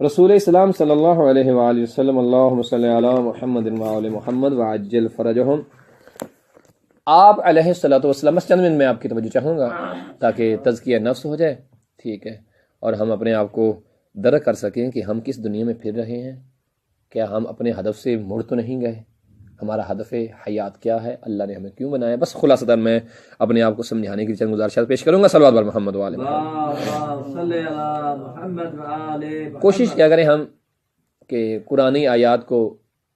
رسول اسلام صلی اللہ علیہ وآلہ وسلم اللہم صلی علی محمد وآل محمد وعجل فرجہم۔ آپ علیہ الصلوۃ والسلام، بس چند منٹ میں آپ کی توجہ چاہوں گا تاکہ تزکیہ نفس ہو جائے، ٹھیک ہے، اور ہم اپنے آپ کو درک کر سکیں کہ ہم کس دنیا میں پھر رہے ہیں، کیا ہم اپنے ہدف سے مڑ تو نہیں گئے، ہمارا ہدف حیات کیا ہے، اللہ نے ہمیں کیوں بنایا۔ بس خلاصتاً میں اپنے آپ کو سمجھانے کی چند گزارشات پیش کروں گا۔ صلوات بر محمد وآل محمد۔ کوشش کیا کریں ہم کہ قرآنی آیات کو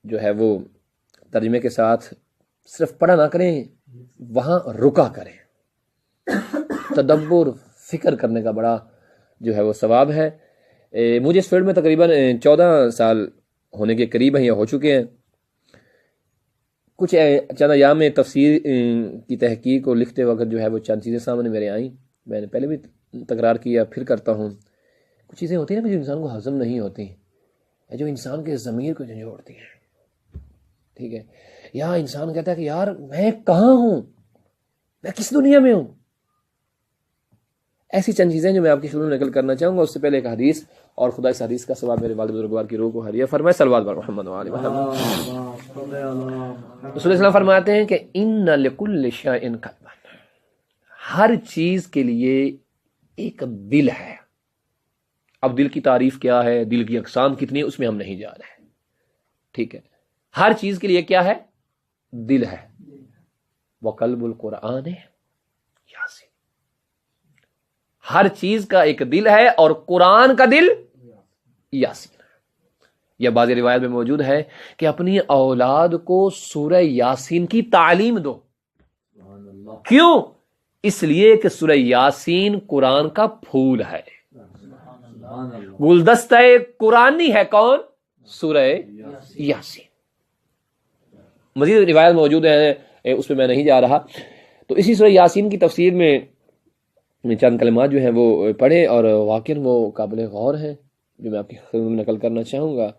جو ہے وہ ترجمے کے ساتھ صرف پڑھا نہ کریں، وہاں رکا کریں، تدبر فکر کرنے کا بڑا جو ہے وہ ثواب ہے۔ مجھے اس فیلڈ میں تقریباً 14 سال ہونے کے قریب ہیں یا ہو چکے ہیں۔ کچھ چند ایام میں تفسیر کی تحقیق اور لکھتے وقت جو ہے وہ چند چیزیں سامنے میرے آئیں، میں نے پہلے بھی تکرار کیا، پھر کرتا ہوں۔ کچھ چیزیں ہوتی ہیں نا جو انسان کو ہضم نہیں ہوتی، جو انسان کے ضمیر کو جھنجھوڑتی ہیں، ٹھیک ہے، یا انسان کہتا ہے کہ یار میں کہاں ہوں، میں کس دنیا میں ہوں۔ ایسی چند چیزیں جو میں آپ کے شروع میں نقل کرنا چاہوں گا۔ اس سے پہلے ایک حدیث، اور خدا اس حدیث کا ثواب میرے والد بزرگوار کی روح کو ہدیہ فرمائے۔ صلوات بر محمد وآل محمد۔ رسول اللہ فرماتے ہیں کہ ان لکل شیء قلبا، ہر چیز کے لیے ایک دل ہے۔ اب دل کی تعریف کیا ہے، دل کی اقسام کتنی، اس میں ہم نہیں جا رہے، ٹھیک ہے۔ ہر چیز کے لیے کیا ہے، دل ہے۔ وقلب القرآن یاسین، ہر چیز کا ایک دل ہے، اور قرآن کا دل یاسین ہے۔ یہ بعض روایت میں موجود ہے کہ اپنی اولاد کو سورہ یاسین کی تعلیم دو۔ کیوں؟ اس لیے کہ سورہ یاسین قرآن کا پھول ہے، گلدستہ قرآنی ہے۔ کون؟ سورہ یاسین۔ مزید روایت موجود ہے، اس پہ میں نہیں جا رہا۔ تو اسی سورہ یاسین کی تفسیر میں چند کلمات جو ہیں وہ پڑھے، اور واقعاً وہ قابل غور ہیں جو میں آپ کی خدمت میں نقل کرنا چاہوں گا،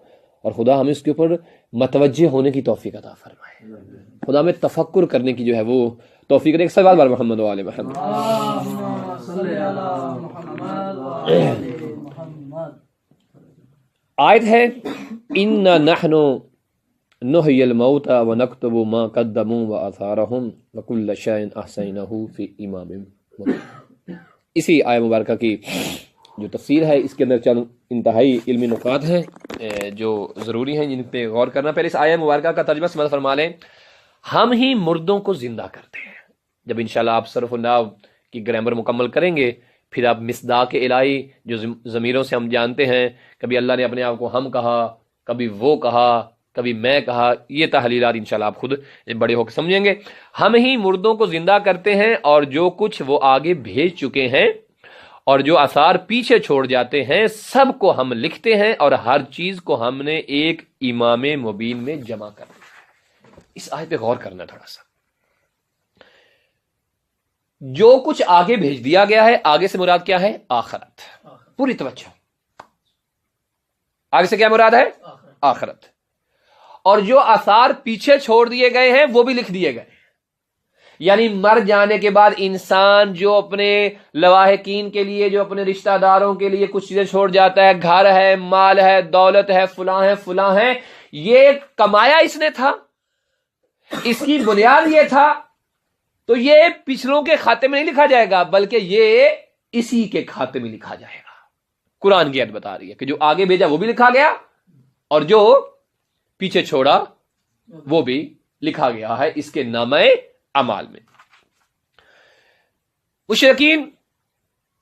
اور خدا ہمیں اس کے اوپر متوجہ ہونے کی توفیق عطا فرمائے، خدا میں تفکر کرنے کی جو ہے وہ توفیق دے۔ صلوات بر محمد وآل محمد۔ آیت ہے اِنَّا نَحْنُ نُحْيِي الْمَوْتَى وَنَكْتُبُ مَا قَدَّمُوا وَآثَارَهُمْ وَكُلَّ شَيْءٍ أَحْصَيْنَاهُ فِي إِمَامٍ مُبِينٍ۔ اسی آیہ مبارکہ کی جو تفسیر ہے، اس کے اندر چند انتہائی علمی نکات ہیں جو ضروری ہیں، جن پہ غور کرنا۔ پہلے اس آیہ مبارکہ کا ترجمہ سمجھ فرما لیں۔ ہم ہی مردوں کو زندہ کرتے ہیں۔ جب انشاءاللہ آپ صرف و نحو کی گرامر مکمل کریں گے، پھر آپ مصداق الہی جو ضمیروں سے ہم جانتے ہیں، کبھی اللہ نے اپنے آپ کو ہم کہا، کبھی وہ کہا، کبھی میں کہا، یہ تحلیلات انشاءاللہ آپ خود بڑے ہو کے سمجھیں گے۔ ہم ہی مردوں کو زندہ کرتے ہیں، اور جو کچھ وہ آگے بھیج چکے ہیں اور جو آثار پیچھے چھوڑ جاتے ہیں، سب کو ہم لکھتے ہیں، اور ہر چیز کو ہم نے ایک امام مبین میں جمع کر دیا۔ اس آیت پہ غور کرنا تھوڑا سا۔ جو کچھ آگے بھیج دیا گیا ہے، آگے سے مراد کیا ہے؟ آخرت۔ پوری توجہ، آگے سے کیا مراد ہے؟ آخرت۔ اور جو آثار پیچھے چھوڑ دیے گئے ہیں وہ بھی لکھ دیے گئے، یعنی مر جانے کے بعد انسان جو اپنے لواحقین کے لیے، جو اپنے رشتہ داروں کے لیے کچھ چیزیں چھوڑ جاتا ہے، گھر ہے، مال ہے، دولت ہے، فلاں ہے، یہ کمایا اس نے تھا، اس کی بنیاد یہ تھا، تو یہ پچھلوں کے کھاتے میں نہیں لکھا جائے گا، بلکہ یہ اسی کے کھاتے میں لکھا جائے گا۔ قرآن کی آیت بتا رہی ہے کہ جو آگے بھیجا وہ بھی لکھا گیا، اور جو پیچھے چھوڑا وہ بھی لکھا گیا ہے اس کے نامہ اعمال میں۔ مشرکین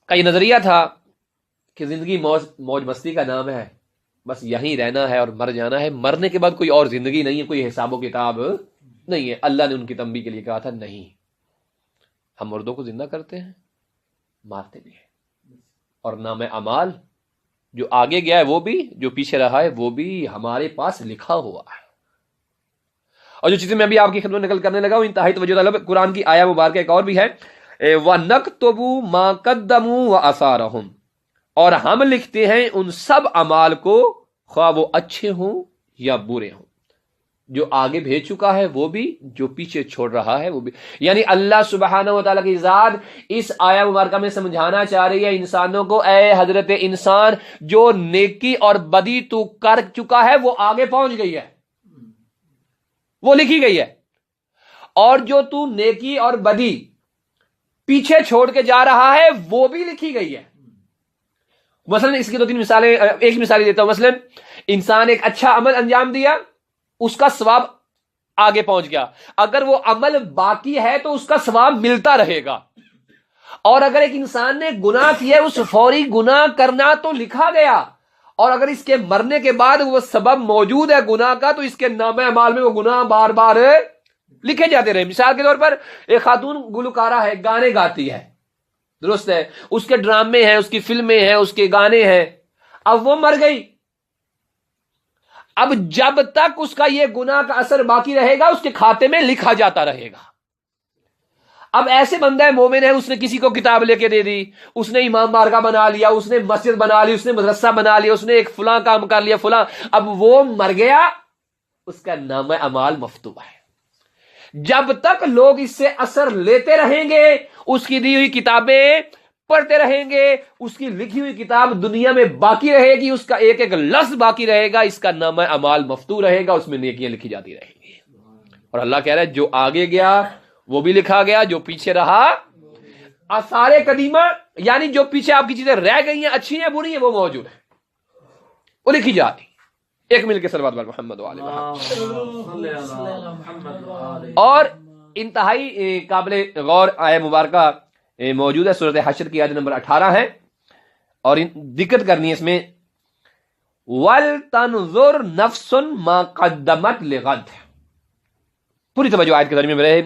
کا یہ نظریہ تھا کہ زندگی موج مستی کا نام ہے، بس یہیں رہنا ہے اور مر جانا ہے، مرنے کے بعد کوئی اور زندگی نہیں ہے، کوئی حساب و کتاب نہیں ہے۔ اللہ نے ان کی تنبیہ کے لیے کہا تھا نہیں، ہم مردوں کو زندہ کرتے ہیں، مارتے بھی ہیں، اور نام اعمال جو آگے گیا ہے وہ بھی، جو پیچھے رہا ہے وہ بھی ہمارے پاس لکھا ہوا ہے۔ اور جو چیزیں میں ابھی آپ کی خدمت نقل کرنے لگا وہ انتہائی توجہ طلب۔ قرآن کی آیہ مبارکہ ایک اور بھی ہے، وَنَكْتُبُ مَا قَدَّمُوا وَآثَارَهُمْ، اور ہم لکھتے ہیں ان سب اعمال کو، خواہ وہ اچھے ہوں یا برے ہوں۔ جو آگے بھیج چکا ہے وہ بھی، جو پیچھے چھوڑ رہا ہے وہ بھی. یعنی اللہ سبحانہ و تعالیٰ کی ذات اس آیہ مبارکہ میں سمجھانا چاہ رہی ہے انسانوں کو، اے حضرت انسان، جو نیکی اور بدی تو کر چکا ہے وہ آگے پہنچ گئی ہے، وہ لکھی گئی ہے، اور جو تو نیکی اور بدی پیچھے چھوڑ کے جا رہا ہے وہ بھی لکھی گئی ہے. مثلا اس کی 2-3 مثالیں، ایک مثال دیتا ہوں. مثلا انسان ایک اچھا عمل انجام دیا، اس کا ثواب آگے پہنچ گیا. اگر وہ عمل باقی ہے تو اس کا ثواب ملتا رہے گا. اور اگر ایک انسان نے گناہ کیا، اس فوری گناہ کرنا تو لکھا گیا، اور اگر اس کے مرنے کے بعد وہ سبب موجود ہے گناہ کا تو اس کے نامہ اعمال میں وہ گناہ بار بار لکھے جاتے رہے. مثال کے طور پر ایک خاتون گلوکارہ ہے، گانے گاتی ہے، درست ہے، اس کے ڈرامے ہیں، اس کی فلمیں ہیں، اس کے گانے ہیں. اب وہ مر گئی، اب جب تک اس کا یہ گناہ کا اثر باقی رہے گا اس کے کھاتے میں لکھا جاتا رہے گا. اب ایسے بندہ مومن ہے، اس نے کسی کو کتاب لے کے دے دی، اس نے امام بارگاہ بنا لیا، اس نے مسجد بنا لی، اس نے مدرسہ بنا لیا، اس نے ایک فلاں کام کر لیا فلاں، اب وہ مر گیا، اس کا نامہ اعمال مفتوح ہے. جب تک لوگ اس سے اثر لیتے رہیں گے، اس کی دی ہوئی کتابیں پڑھتے رہیں گے، اس کی لکھی ہوئی کتاب دنیا میں باقی رہے گی، اس کا ایک ایک لفظ باقی رہے گا، اس کا نامہ اعمال مفتوح رہے گا، اس میں نیکیاں لکھی جاتی رہیں گی. اور اللہ کہہ رہا ہے جو آگے گیا وہ بھی لکھا گیا، جو پیچھے رہا آثار قدیمہ، یعنی جو پیچھے آپ کی چیزیں رہ گئی ہیں، اچھی ہیں بری ہیں، وہ موجود ہیں، وہ لکھی جاتی. ایک مل کے صلوات علی محمد وعلی محمد. اور انتہائی قابل غور آیہ مبارکہ موجود ہے، سورۃ حشر کی آیت نمبر 18 ہے، اور دقت کرنی ہے اس میں، وَلْتَنْظُرْ نَفْسٌ مَا قَدَّمَتْ لِغَدٍ. پوری توجہ آیت کے درمیان میں رہے.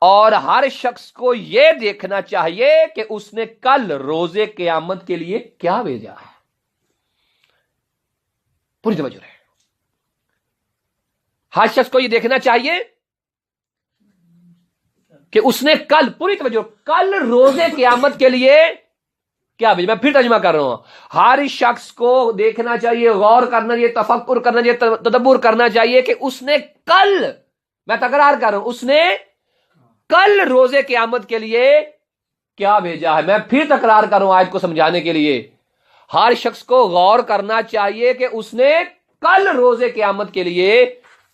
اور ہر شخص کو یہ دیکھنا چاہیے کہ اس نے کل روز قیامت کے لیے کیا بھیجا ہے. پوری توجہ رہے. ہر شخص کو یہ دیکھنا چاہیے کہ اس نے کل، پوری توجہ، کل روز قیامت کے لیے کیا بھیجا. میں پھر ترجمہ کر رہا ہوں. ہر شخص کو دیکھنا چاہیے، غور کرنا چاہیے، تفکر کرنا چاہیے، تدبر کرنا چاہیے کہ اس نے کل، میں تکرار کر رہا ہوں، اس نے کل روز قیامت کے لیے کیا بھیجا ہے. میں پھر تکرار کر رہا ہوں آیت کو سمجھانے کے لیے. ہر شخص کو غور کرنا چاہیے کہ اس نے کل روز قیامت کے لیے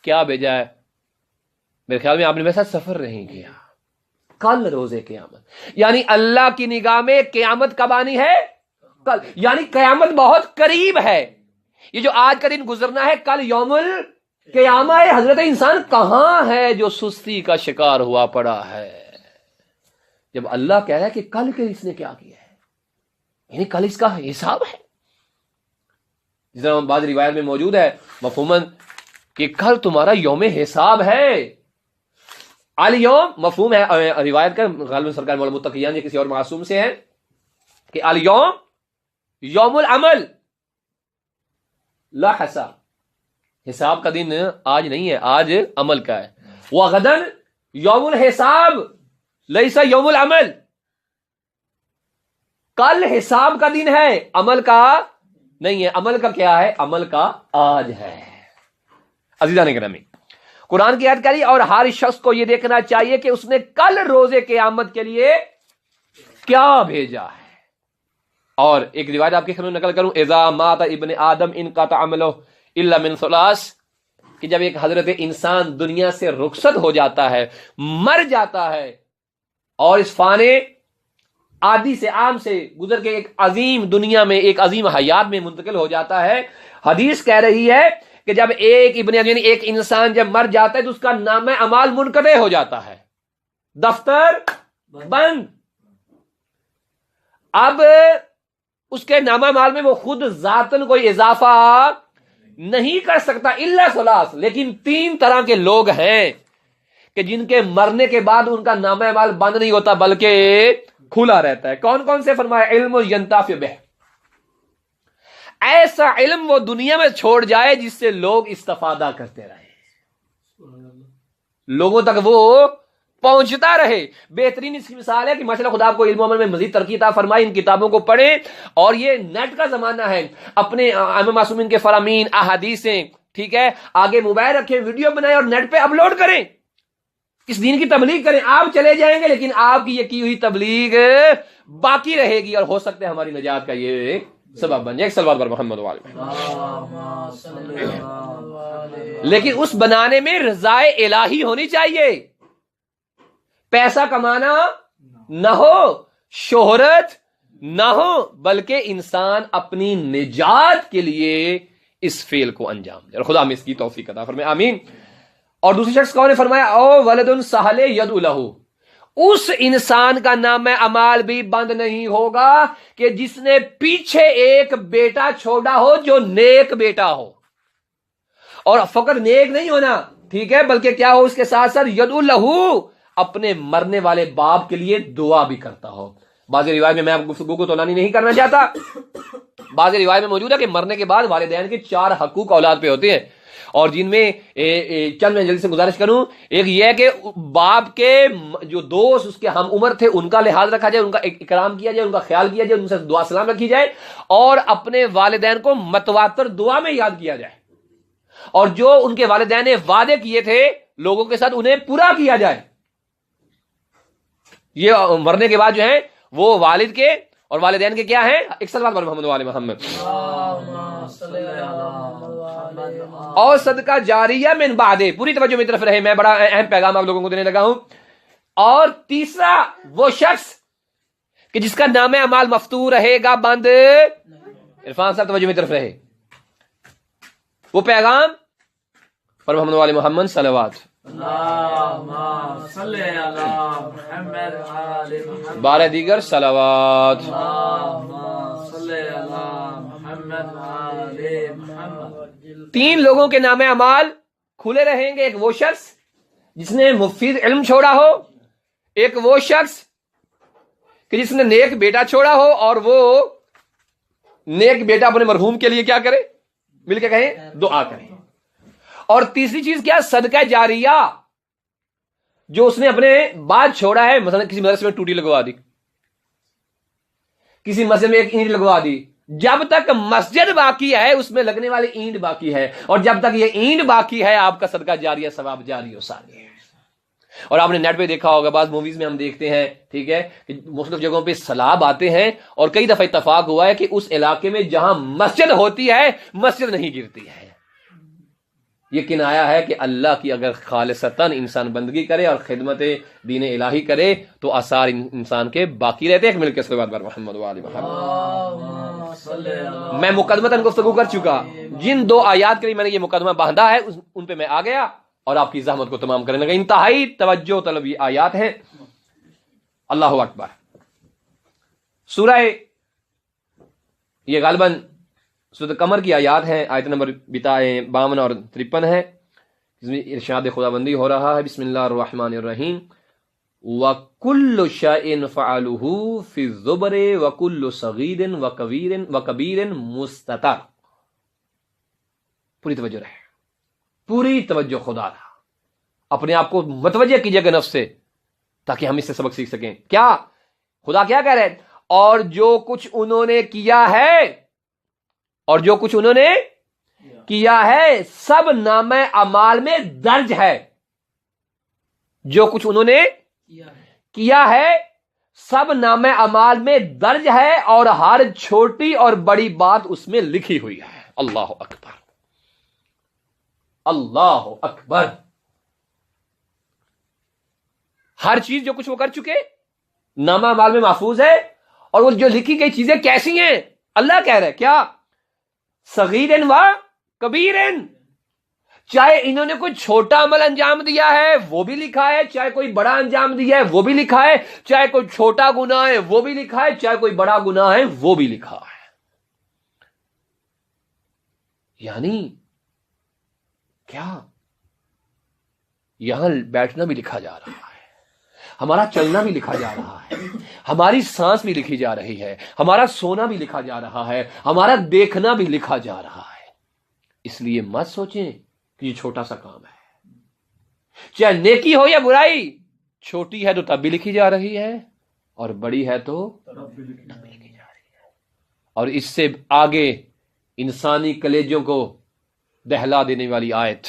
کیا بھیجا ہے. میرے خیال میں آپ نے ویسا سفر نہیں کیا. کل روز قیامت یعنی اللہ کی نگاہ میں قیامت کب آنی ہے؟ کل. یعنی قیامت بہت قریب ہے. یہ جو آج کا دن گزرنا ہے، کل یوم القیامہ ہے. حضرت انسان کہاں ہے جو سستی کا شکار ہوا پڑا ہے، جب اللہ کہہ رہا ہے کہ کل کے اس نے کیا کیا ہے، یعنی کل اس کا حساب ہے. جس طرح بعض روایت میں موجود ہے مفہوماً کہ کل تمہارا یوم حساب ہے. الیوم مفہوم ہے روایت کا، غالباً سرکار مولانا متقیان یا کسی اور معصوم سے ہے کہ الیوم یوم العمل لا حساب. حساب کا دن آج نہیں ہے، آج عمل کا ہے. وغدن یوم الحساب لیس یوم العمل. کل حساب کا دن ہے، عمل کا نہیں ہے. عمل کا کیا ہے؟ عمل کا آج ہے. عزیزان گرامی، قرآن کی آیت کری، اور ہر شخص کو یہ دیکھنا چاہیے کہ اس نے کل روز قیامت کے لیے کیا بھیجا ہے. اور ایک روایت آپ کے خیال میں نقل کروں، اذا مات ابن آدم انقطع عملہ الا من ثلاث، کہ جب ایک حضرت انسان دنیا سے رخصت ہو جاتا ہے، مر جاتا ہے، اور اس فانے عادی سے عام سے گزر کے ایک عظیم دنیا میں، ایک عظیم حیات میں منتقل ہو جاتا ہے. حدیث کہہ رہی ہے کہ جب ایک ابن یعنی ایک انسان جب مر جاتا ہے تو اس کا نامہ اعمال منقطع ہو جاتا ہے، دفتر بند. اب اس کے نامہ اعمال میں وہ خود ذاتاً کوئی اضافہ نہیں کر سکتا الا ثلاث. لیکن 3 طرح کے لوگ ہیں کہ جن کے مرنے کے بعد ان کا نامہ اعمال بند نہیں ہوتا بلکہ کھلا رہتا ہے. کون کون سے؟ فرمایا علم ینتفع بہ، ایسا علم وہ دنیا میں چھوڑ جائے جس سے لوگ استفادہ کرتے رہے، لوگوں تک وہ پہنچتا رہے. بہترین اس کی مثال ہے کہ ماشاءاللہ خدا آپ کو علم و عمل میں مزید ترقی عطا فرمائے. ان کتابوں کو پڑھیں، اور یہ نیٹ کا زمانہ ہے، اپنے ائمہ معصومین کے فرامین، احادیثیں ٹھیک ہے، آگے موبائل رکھیں، ویڈیو بنائیں اور نیٹ پہ اپلوڈ کریں، اس دین کی تبلیغ کریں. آپ چلے جائیں گے لیکن آپ کی یہ کی ہوئی تبلیغ باقی رہے گی، اور ہو سکتا ہے ہماری نجات کا یہ ایک سبب بن جائے. ایک صلوات پر محمد والے. لیکن اس بنانے میں رضا الہی ہونی چاہیے. پیسہ کمانا نہ ہو، شہرت نہ ہو، بلکہ انسان اپنی نجات کے لیے اس فعل کو انجام دے، اور خدا ہمیں اس کی توفیق عطا فرمائے، آمین. اور دوسری شخص کون نے فرمایا او ولد سہل یدعو لہ، اس انسان کا نام اعمال بھی بند نہیں ہوگا کہ جس نے پیچھے ایک بیٹا چھوڑا ہو جو نیک بیٹا ہو. اور فقط نیک نہیں ہونا، ٹھیک ہے، بلکہ کیا ہو اس کے ساتھ ساتھ یدعو لہ، اپنے مرنے والے باپ کے لیے دعا بھی کرتا ہو. بعض روایت میں گفتگو کو طولانی نہیں کرنا چاہتا، بعض روایت میں موجود ہے کہ مرنے کے بعد والدین کے 4 حقوق اولاد پہ ہوتے ہیں، اور جن میں چند میں جلدی سے گزارش کروں. ایک یہ ہے کہ باپ کے جو دوست اس کے ہم عمر تھے ان کا لحاظ رکھا جائے، ان کا اکرام کیا جائے، ان کا خیال کیا جائے، ان سے دعا سلام رکھی جائے، اور اپنے والدین کو متواتر دعا میں یاد کیا جائے، اور جو ان کے والدین نے وعدے کیے تھے لوگوں کے ساتھ انہیں پورا کیا جائے. یہ مرنے کے بعد جو ہیں وہ والد کے اور والدین کے کیا ہیں؟ ایک صلوات پر محمد وعلی محمد. اور صدقہ جاریہ من بعد، پوری توجہ میری طرف رہے، میں بڑا اہم پیغام آپ لوگوں کو دینے لگا ہوں. اور تیسرا وہ شخص کہ جس کا نام اعمال مفتوح رہے گا، بند. عرفان صاحب توجہ میری طرف رہے، وہ پیغام پر محمد وعلی محمد صلوات. بارہ دیگر صلوات. 3 لوگوں کے نام اعمال کھلے رہیں گے. ایک وہ شخص جس نے مفید علم چھوڑا ہو، ایک وہ شخص کہ جس نے نیک بیٹا چھوڑا ہو، اور وہ نیک بیٹا اپنے مرحوم کے لیے کیا کرے؟ مل کے کہیں دعا کرے. اور تیسری چیز کیا؟ صدقہ جاریہ، جو اس نے اپنے بعد چھوڑا ہے. مثلا کسی مدرسے میں ٹوٹی لگوا دی، کسی مسجد میں ایک اینٹ لگوا دی، جب تک مسجد باقی ہے اس میں لگنے والی اینٹ باقی ہے، اور جب تک یہ اینٹ باقی ہے آپ کا صدقہ جاریہ ثواب جاری و ساری ہے. اور آپ نے نیٹ پہ دیکھا ہوگا، بعض موویز میں ہم دیکھتے ہیں، ٹھیک ہے، کہ مختلف جگہوں پہ سیلاب آتے ہیں، اور کئی دفعہ اتفاق ہوا ہے کہ اس علاقے میں جہاں مسجد ہوتی ہے مسجد نہیں گرتی ہے. یہ کنایا ہے کہ اللہ کی اگر خالصتاً انسان بندگی کرے اور خدمت دین الہی کرے تو آثار انسان کے باقی رہتے ہیں. ایک مل کے صلوات پر محمد وعلی محمد. میں مقدمتاً گفتگو کر چکا، جن 2 آیات کے لیے میں نے یہ مقدمہ باندھا ہے ان پہ میں آ گیا اور آپ کی زحمت کو تمام کرنے لگا. انتہائی توجہ طلب یہ آیات ہیں. اللہ اکبر. سورہ یہ غالباً سورۃ قمر کی آیات ہیں، آیت نمبر 52 اور 53 ہے، جس میں ارشاد خداوندی ہو رہا ہے. بسم اللہ الرحمن الرحیم. وَكُلُّ شَيْءٍ فَعَلُهُ فِي الزُّبُرِ وَكُلُّ صَغِيرٍ وَكَبِيرٍ مُسْتَطَرٍ. پوری توجہ رہے، پوری توجہ خدا رہا. اپنے آپ کو متوجہ کیجئے گا نفس سے، تاکہ ہم اس سے سبق سیکھ سکیں. کیا خدا کیا کہہ رہے ہیں؟ اور جو کچھ انہوں نے کیا ہے، اور جو کچھ انہوں نے کیا ہے سب نامہ اعمال میں درج ہے. جو کچھ انہوں نے کیا ہے سب نامہ اعمال میں درج ہے، اور ہر چھوٹی اور بڑی بات اس میں لکھی ہوئی ہے. اللہ اکبر، اللہ اکبر. ہر چیز جو کچھ وہ کر چکے نامہ اعمال میں محفوظ ہے، اور وہ جو لکھی گئی چیزیں کیسی ہیں اللہ کہہ رہے کیا؟ صغیرن و کبیرن. چاہے انہوں نے کوئی چھوٹا عمل انجام دیا ہے وہ بھی لکھا ہے، چاہے کوئی بڑا انجام دیا ہے وہ بھی لکھا ہے، چاہے کوئی چھوٹا گناہ ہے وہ بھی لکھا ہے، چاہے کوئی بڑا گناہ ہے وہ بھی لکھا ہے. یعنی کیا؟ یہاں بیٹھنا بھی لکھا جا رہا ہے، ہمارا چلنا بھی لکھا جا رہا ہے، ہماری سانس بھی لکھی جا رہی ہے، ہمارا سونا بھی لکھا جا رہا ہے، ہمارا دیکھنا بھی لکھا جا رہا ہے. اس لیے مت سوچیں کہ یہ چھوٹا سا کام ہے. چاہے نیکی ہو یا برائی، چھوٹی ہے تو تب بھی لکھی جا رہی ہے، اور بڑی ہے تو تب بھی لکھی جا رہی ہے. اور اس سے آگے انسانی کلیجوں کو دہلا دینے والی آیت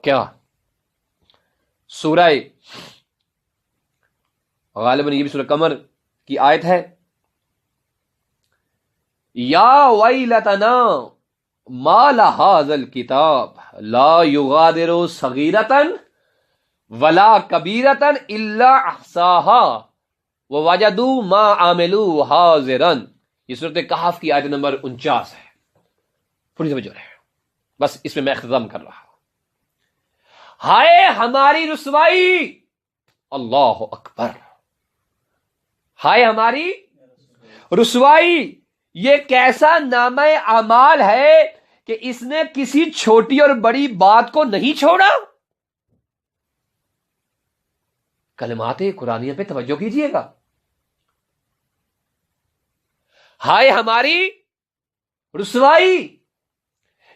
کیا؟ سورہ غالباً یہ بھی سورہ قمر کی آیت ہے، یا ویلتنا ما لہذا الکتاب لا یغادر صغیرۃ ولا کبیرۃ الا احصاها ووجدوا ما عملوا حاضرا۔ یہ سورۃ کہف کی آیت نمبر 49 ہے۔ پوری توجہ رہے، بس اس میں میں اختتام کر رہا ہوں۔ ہائے ہماری رسوائی، اللہ اکبر، ہائے ہماری رسوائی، یہ کیسا نامہ اعمال ہے کہ اس نے کسی چھوٹی اور بڑی بات کو نہیں چھوڑا۔ کلمات قرآنیہ پہ توجہ کیجئے گا۔ ہائے ہماری رسوائی،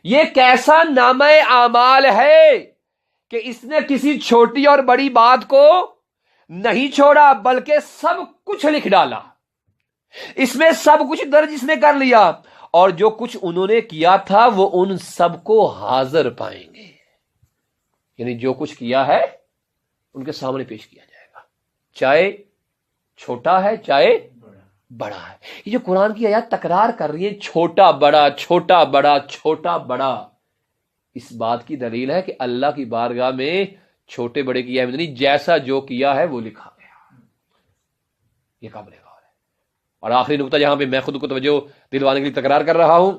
یہ کیسا نامہ اعمال ہے کہ اس نے کسی چھوٹی اور بڑی بات کو نہیں چھوڑا بلکہ سب کچھ لکھ ڈالا۔ اس میں سب کچھ درج اس نے کر لیا، اور جو کچھ انہوں نے کیا تھا وہ ان سب کو حاضر پائیں گے، یعنی جو کچھ کیا ہے ان کے سامنے پیش کیا جائے گا، چاہے چھوٹا ہے چاہے بڑا ہے۔ یہ جو قرآن کی آیات تکرار کر رہی ہیں، چھوٹا بڑا چھوٹا بڑا چھوٹا بڑا، اس بات کی دلیل ہے کہ اللہ کی بارگاہ میں چھوٹے بڑے کی اہمیت نہیں، جیسا جو کیا ہے وہ لکھا گیا۔ یہ قابل غور ہے۔ اور آخری نقطہ جہاں پہ میں خود کو توجہ دلوانے کے لیے تکرار کر رہا ہوں،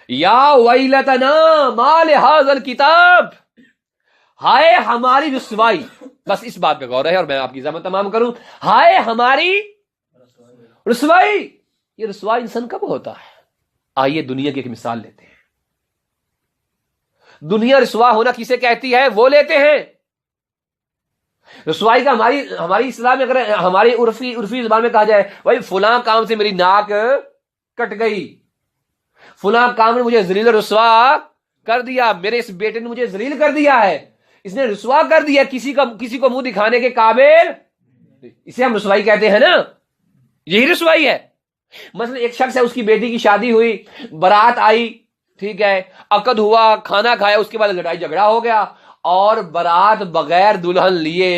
یا ویلتنا ما لہذا الکتاب، ہائے ہماری رسوائی، بس اس بات پہ غور ہے اور میں آپ کی زحمت تمام کروں۔ ہائے ہماری رسوائی، یہ رسوائی انسان کب ہوتا ہے؟ آئیے دنیا کی ایک مثال لیتے ہیں۔ دنیا رسوا ہونا کسے کہتی ہے وہ لیتے ہیں۔ رسوائی کا ہماری اسلام میں، اگر ہماری عرفی زبان میں کہا جائے، بھائی فلاں کام سے میری ناک کٹ گئی، فلاں کام نے مجھے ذلیل و رسوا کر دیا، میرے اس بیٹے نے مجھے ذلیل کر دیا ہے، اس نے رسوا کر دیا، کسی کو منہ دکھانے کے قابل، اسے ہم رسوائی کہتے ہیں نا، یہی رسوائی ہے۔ مثلا ایک شخص ہے، اس کی بیٹی کی شادی ہوئی، بارات آئی، ٹھیک ہے، عقد ہوا، کھانا کھایا، اس کے بعد لڑائی جھگڑا ہو گیا اور بارات بغیر دلہن لیے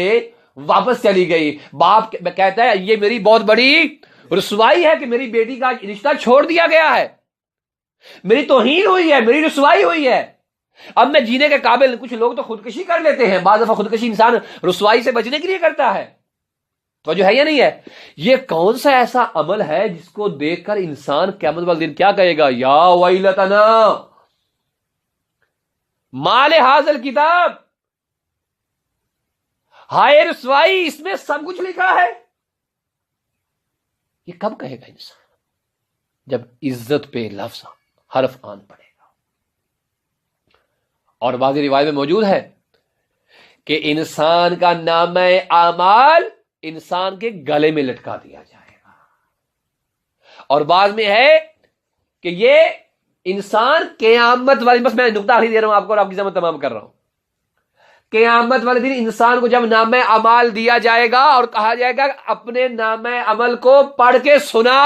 واپس چلی گئی۔ باپ کہتا ہے یہ میری بہت بڑی رسوائی ہے کہ میری بیٹی کا رشتہ چھوڑ دیا گیا ہے، میری توہین ہوئی ہے، میری رسوائی ہوئی ہے، اب میں جینے کے قابل۔ کچھ لوگ تو خودکشی کر لیتے ہیں، بعض دفعہ خودکشی انسان رسوائی سے بچنے کے لیے کرتا ہے، تو جو ہے یا نہیں ہے؟ یہ کون سا ایسا عمل ہے جس کو دیکھ کر انسان قیامت والے دن کیا کہے گا؟ یا ویلتنا ما لہذا الکتاب، ہائے رسوائی، اس میں سب کچھ لکھا ہے۔ یہ کب کہے گا انسان؟ جب عزت پہ لفظ حرف آن پڑے گا۔ اور بعض روایت میں موجود ہے کہ انسان کا نامہ اعمال انسان کے گلے میں لٹکا دیا جائے گا، اور بعض میں ہے کہ یہ انسان قیامت والے، بس میں نقطہ آخری دے رہا ہوں آپ کو اور آپ کی زحمت تمام کر رہا ہوں، قیامت والے دن انسان کو جب نامہ اعمال دیا جائے گا اور کہا جائے گا اپنے نامہ عمل کو پڑھ کے سنا،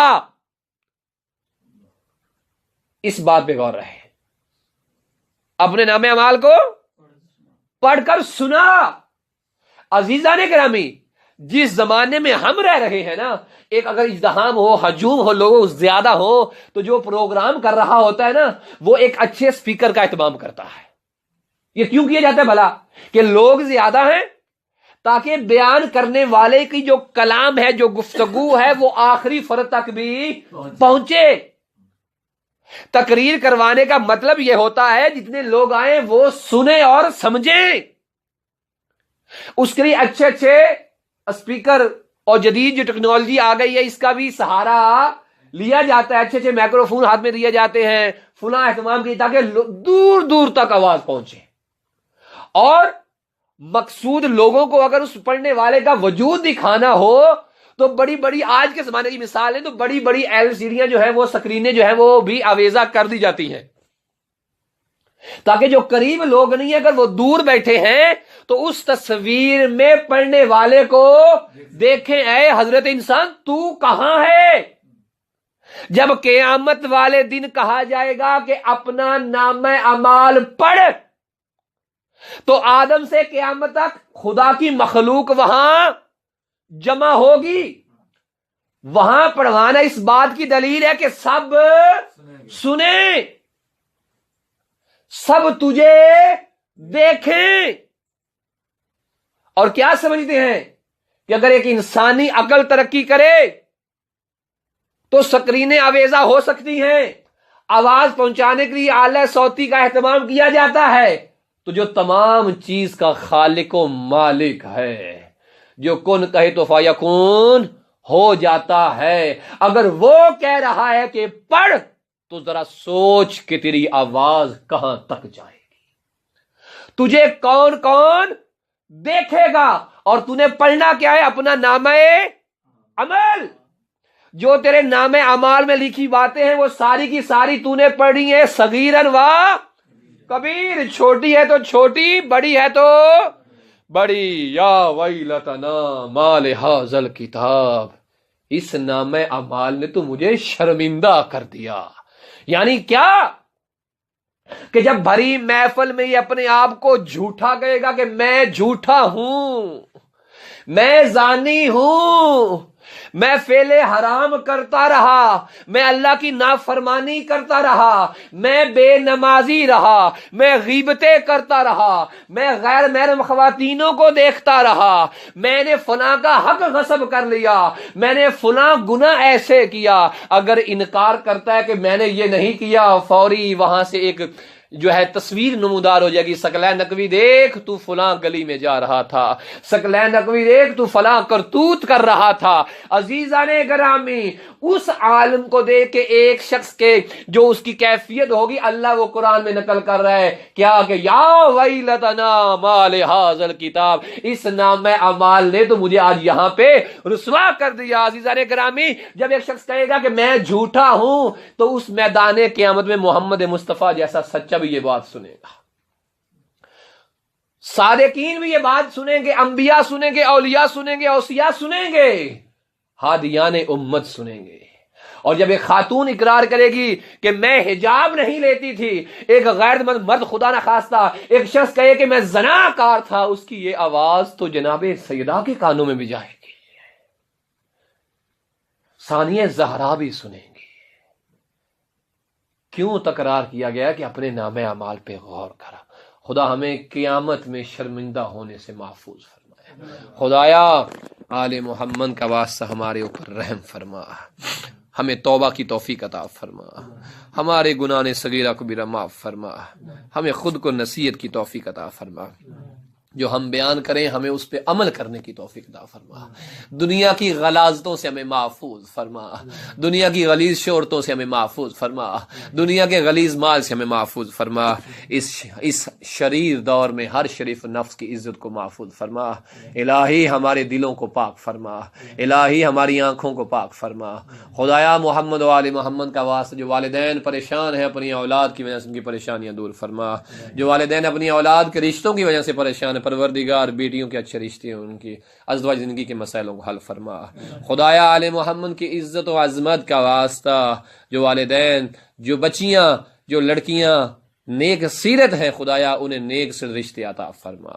اس بات پہ غور رہے، اپنے نامہ اعمال کو پڑھ کر سنا۔ عزیزان گرامی، جس زمانے میں ہم رہ رہے ہیں نا، ایک اگر ازدحام ہو، ہجوم ہو، لوگ زیادہ ہو، تو جو پروگرام کر رہا ہوتا ہے نا، وہ ایک اچھے سپیکر کا اہتمام کرتا ہے۔ یہ کیوں کیا جاتا ہے بھلا؟ کہ لوگ زیادہ ہیں تاکہ بیان کرنے والے کی جو کلام ہے، جو گفتگو ہے، وہ آخری فرد تک بھی پہنچے۔ تقریر کروانے کا مطلب یہ ہوتا ہے جتنے لوگ آئیں وہ سنیں اور سمجھیں۔ اس کے لیے اچھے اچھے اسپیکر اور جدید جو ٹیکنالوجی آ گئی ہے، اس کا بھی سہارا لیا جاتا ہے، اچھے اچھے مائکروفون ہاتھ میں دیے جاتے ہیں، فلاں اہتمام کی، تاکہ دور دور تک آواز پہنچے۔ اور مقصود لوگوں کو اگر اس پڑھنے والے کا وجود دکھانا ہو تو بڑی بڑی، آج کے زمانے کی مثال ہے تو بڑی بڑی LCD جو ہیں، وہ سکرینیں جو ہیں وہ بھی آویزہ کر دی جاتی ہیں، تاکہ جو قریب لوگ نہیں ہیں، اگر وہ دور بیٹھے ہیں تو اس تصویر میں پڑھنے والے کو دیکھیں، اے حضرت انسان تو کہاں ہے؟ جب قیامت والے دن کہا جائے گا کہ اپنا نام اعمال پڑھ، تو آدم سے قیامت تک خدا کی مخلوق وہاں جمع ہوگی. وہاں پڑھوانا اس بات کی دلیل ہے کہ سب سنیں، سب تجھے دیکھیں. اور کیا سمجھتے ہیں کہ اگر ایک انسانی عقل ترقی کرے تو سکرینیں آویزہ ہو سکتی ہیں، آواز پہنچانے کے لیے آلہ صوتی کا اہتمام کیا جاتا ہے، تو جو تمام چیز کا خالق و مالک ہے، جو کن کہے تو فیکون ہو جاتا ہے، اگر وہ کہہ رہا ہے کہ پڑھ، تو ذرا سوچ کہ تیری آواز کہاں تک جائے گی، تجھے کون کون دیکھے گا. اور تو نے پڑھنا کیا ہے؟ اپنا نامہ عمل. جو تیرے نام اعمال میں لکھی باتیں ہیں وہ ساری کی ساری تو نے پڑھی ہیں، صغیرن و کبیر، چھوٹی ہے تو چھوٹی، بڑی ہے تو بڑی. یا ویلتنا ما لہذا الکتاب، اس نام اعمال نے تو مجھے شرمندہ کر دیا. یعنی کیا کہ جب بھری محفل میں یہ اپنے آپ کو جھوٹا کہے گا کہ میں جھوٹا ہوں، میں زانی ہوں، میں فعل حرام کرتا رہا، میں اللہ کی نافرمانی کرتا رہا، میں بے نمازی رہا، میں غیبتیں کرتا رہا، میں غیر محرم خواتینوں کو دیکھتا رہا، میں نے فلاں کا حق غصب کر لیا، میں نے فلاں گناہ ایسے کیا. اگر انکار کرتا ہے کہ میں نے یہ نہیں کیا، فوری وہاں سے ایک جو ہے تصویر نمودار ہو جائے گی، ثقلین نقوی دیکھ تو فلاں گلی میں جا رہا تھا، ثقلین نقوی دیکھ تو فلاں کرتوت کر رہا تھا. عزیزان گرامی، اس عالم کو دیکھ کے ایک شخص کے جو اس کی کیفیت ہوگی، اللہ وہ قرآن میں نقل کر رہا ہے کیا کہ یا ویلتنا ما لہذا الکتاب، اس نام اعمال نے تو مجھے آج یہاں پہ رسوا کر دیا. عزیزان گرامی، جب ایک شخص کہے گا کہ میں جھوٹا ہوں، تو اس میدان قیامت میں محمد مصطفیٰ جیسا سچا بھی یہ بات سنے گا، صادقین بھی یہ بات سنیں گے، انبیاء سنیں گے، اولیاء سنیں گے، اوصیاء سنیں گے، ہادیان امت سنیں گے. اور جب ایک خاتون اقرار کرے گی کہ میں حجاب نہیں لیتی تھی، ایک غیر مرد خدا نخواستہ ایک شخص کہے کہ میں زناکار تھا، اس کی یہ آواز تو جناب سیدہ کے کانوں میں بھی جائے گی، ثانیہ زہرا بھی سنیں گی. کیوں تکرار کیا گیا کہ اپنے نام اعمال پہ غور کرا. خدا ہمیں قیامت میں شرمندہ ہونے سے محفوظ فرمائے. خدایا آل محمد کا واسطہ ہمارے اوپر رحم فرما، ہمیں توبہ کی توفیق عطا فرما، ہمارے گناہ صغیرہ کبیرہ معاف فرما، ہمیں خود کو نصیحت کی توفیق عطا فرما. جو ہم بیان کریں ہمیں اس پہ عمل کرنے کی توفیق عطا فرما. دنیا کی غلاظتوں سے ہمیں محفوظ فرما، دنیا کی غلیظ شہرتوں سے ہمیں محفوظ فرما، دنیا کے غلیظ مال سے ہمیں محفوظ فرما. اس شریر دور میں ہر شریف نفس کی عزت کو محفوظ فرما. الہی ہمارے دلوں کو پاک فرما، الہی ہماری آنکھوں کو پاک فرما. خدایا محمد و آل محمد کا واسطہ جو والدین پریشان ہیں اپنی اولاد کی وجہ سے ان کی پریشانیاں دور فرما، جو والدین اپنی اولاد کے رشتوں کی وجہ سے پریشان، پروردگار بیٹیوں کے اچھے رشتے ہیں، ان کی ازدواج زندگی کے مسائلوں کو حل فرما. خدایا آل محمد کی عزت و عظمت کا واسطہ جو والدین، جو بچیاں، جو لڑکیاں نیک سیرت ہیں، خدایا انہیں نیک سے رشتے عطا فرما.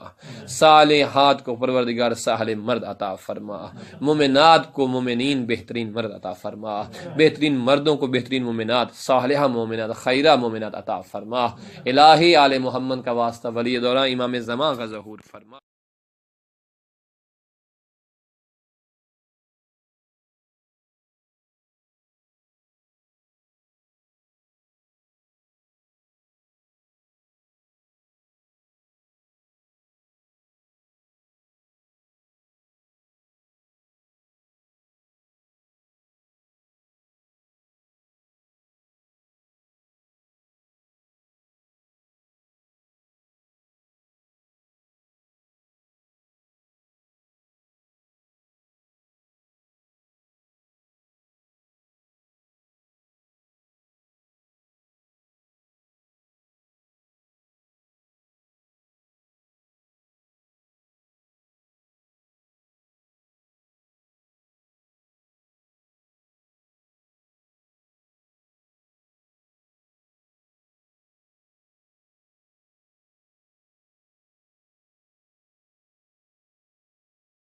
صالحات کو پروردگار صالح مرد عطا فرما، مومنات کو مومنین بہترین مرد عطا فرما، بہترین مردوں کو بہترین مومنات، صالحہ مومنات، خیرہ مومنات عطا فرما. الہی آل محمد کا واسطہ ولی دوران امام زمان کا ظہور فرما.